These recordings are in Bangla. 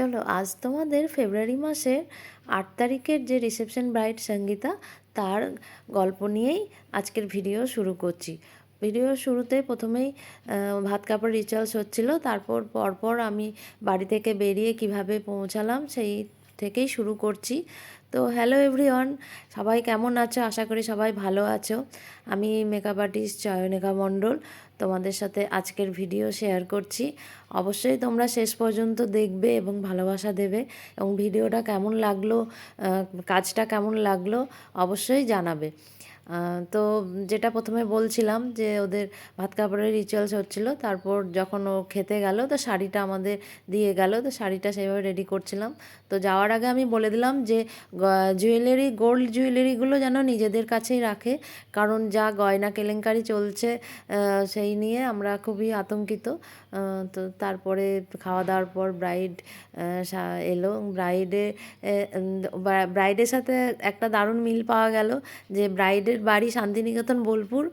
চলো আজ তোমাদের ফেব্রুয়ারি মাসের 8 তারিখের যে রিসেপশন ব্রাইড সঙ্গীতা তার গল্প নিয়েই আজকের ভিডিও শুরু করছি। ভিডিওর শুরুতে প্রথমেই ভাত কাপড় রিচুয়ালস হচ্ছিলো, তারপর পরপর আমি বাড়ি থেকে বেরিয়ে কিভাবে পৌঁছালাম সেই থেকেই শুরু করছি। তো হ্যালো এভরিওয়ান, সবাই কেমন আছো? আশা করি সবাই ভালো আছো। আমি মেকআপ আর্টিস্ট চয়নিকা মণ্ডল তোমাদের সাথে আজকের ভিডিও শেয়ার করছি। অবশ্যই তোমরা শেষ পর্যন্ত দেখবে এবং ভালোবাসা দেবে, এবং ভিডিওটা কেমন লাগলো, কাজটা কেমন লাগলো অবশ্যই জানাবে। তো যেটা প্রথমে বলছিলাম যে ওদের ভাত কাপড়ের রিচুয়ালস হচ্ছিলো, তারপর যখন ও খেতে গেল তো শাড়িটা আমাদের দিয়ে গেল, তো শাড়িটা সেইভাবে রেডি করছিলাম। তো যাওয়ার আগে আমি বলে দিলাম যে জুয়েলারি, গোল্ড জুয়েলারিগুলো যেন নিজেদের কাছেই রাখে, কারণ যা গয়না কেলেঙ্কারি চলছে সেই নিয়ে আমরা খুবই আতঙ্কিত। তো তারপরে খাওয়া দাওয়ার পর ব্রাইড এলো। ব্রাইডের সাথে একটা দারুণ মিল পাওয়া গেল যে ব্রাইডের বাড়ি শান্তিনিকেতন বোলপুর,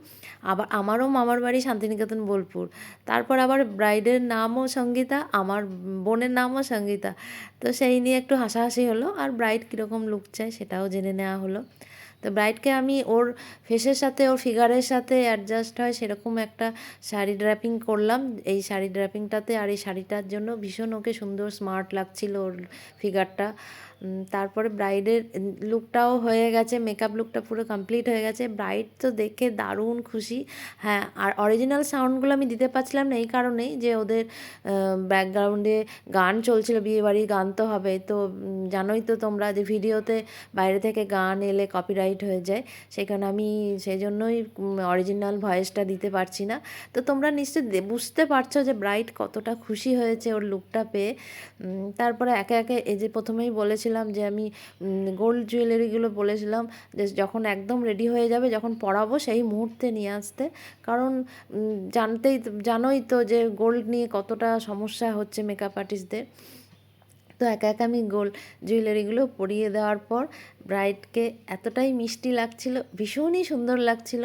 আবার আমারও মামার বাড়ি শান্তিনিকেতন বোলপুর। তারপর আবার ব্রাইডের নামও সঙ্গীতা, আমার বোনের নামও সঙ্গীতা। তো সেই নিয়ে একটু হাসাহাসি হলো, আর ব্রাইড কীরকম লুক চায় সেটাও জেনে নেওয়া হলো। তো ব্রাইডকে আমি ওর ফেসের সাথে ওর ফিগারের সাথে অ্যাডজাস্ট হয় সেরকম একটা শাড়ি ড্র্যাপিং করলাম। এই শাড়ি ড্র্যাপিংটাতে আর এই শাড়িটার জন্য ভীষণ ওকে সুন্দর স্মার্ট লাগছিল ওর ফিগারটা। তারপরে ব্রাইডের লুকটাও হয়ে গেছে, মেকআপ লুকটা পুরো কমপ্লিট হয়ে গেছে। ব্রাইড তো দেখে দারুণ খুশি। হ্যাঁ, আর অরিজিনাল সাউন্ডগুলো আমি দিতে পারছিলাম না এই কারণেই যে ওদের ব্যাকগ্রাউন্ডে গান চলছিল, বিয়েবাড়ির গান তো হবে। তো জানোই তো তোমরা যে ভিডিওতে বাইরে থেকে গান এলে কপিরাইট হয়ে যায়, সেখানে আমি সেই জন্যই অরিজিনাল ভয়েসটা দিতে পারছি না। তো তোমরা নিশ্চয়ই বুঝতে পারছো যে ব্রাইড কতটা খুশি হয়েছে ওর লুকটা পেয়ে। তারপরে একে একে এই যে প্রথমেই বলেছিলাম যে আমি গোল্ড জুয়েলারিগুলো বলেছিলাম যে যখন একদম রেডি হয়ে যাবে, যখন পরাবো সেই মুহূর্তে নিয়ে আসতে, কারণ জানোই তো যে গোল্ড নিয়ে কতটা সমস্যা হচ্ছে মেকআপ আর্টিস্টদের। তো একা একা আমি গোল্ড জুয়েলারিগুলো পরিয়ে দেওয়ার পর ব্রাইডকে এতটাই মিষ্টি লাগছিল, ভীষণই সুন্দর লাগছিল।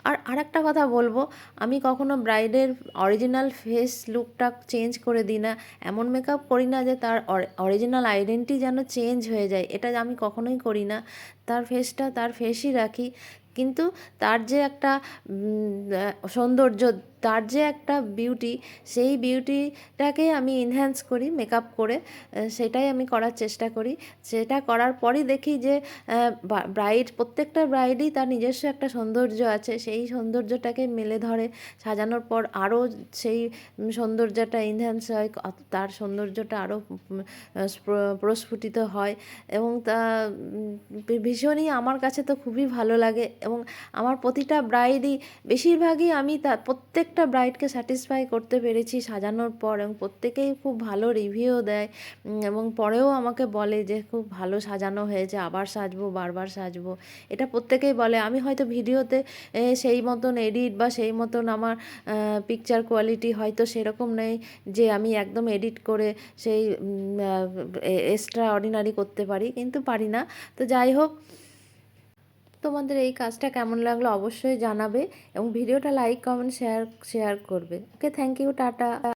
আর আরেকটা কথা বলবো, আমি কখনো ব্রাইডের অরিজিনাল ফেস লুকটা চেঞ্জ করে দিই না। এমন মেকআপ করি না যে তার অরিজিনাল আইডেন্টিটি যেন চেঞ্জ হয়ে যায়, এটা আমি কখনোই করি না। তার ফেসটা তার ফেসই রাখি, কিন্তু তার যে একটা সৌন্দর্য, তার যে একটা বিউটি, সেই বিউটিটাকে আমি এনহ্যান্স করি মেকআপ করে, সেটাই আমি করার চেষ্টা করি। সেটা করার পরই দেখি যে প্রত্যেকটা ব্রাইডই তার নিজস্ব একটা সৌন্দর্য আছে, সেই সৌন্দর্যটাকে মেলে ধরে সাজানোর পর আরও সেই সৌন্দর্যটা এনহ্যান্স হয়, তার সৌন্দর্যটা আরও প্রস্ফুটিত হয়। এবং তা ভীষণই আমার কাছে তো খুবই ভালো লাগে। এবং আমার প্রতিটা ব্রাইডই, বেশিরভাগই আমি প্রত্যেকটা ব্রাইডকে স্যাটিসফাই করতে পেরেছি সাজানোর পর, এবং প্রত্যেকেই খুব ভালো রিভিউ দেয়, এবং পরেও আমাকে বলে যে খুব ভালো সাজানো হয়েছে, আবার সাজবো, বারবার সাজবো। এটা প্রত্যেকেই বলে। আমি হয়তো ভিডিওতে সেই মতন এডিট বা সেই মতন আমার পিকচার কোয়ালিটি হয়তো সেরকম নেই যে আমি একদম এডিট করে সেই এক্সট্রা অর্ডিনারি করতে পারি, কিন্তু পারি না। তো যাই হোক, তোমাদের এই কাজটা কেমন লাগলো অবশ্যই জানাবে, এবং ভিডিওটা লাইক কমেন্ট শেয়ার করবে। ওকে, থ্যাংক ইউ, টাটা।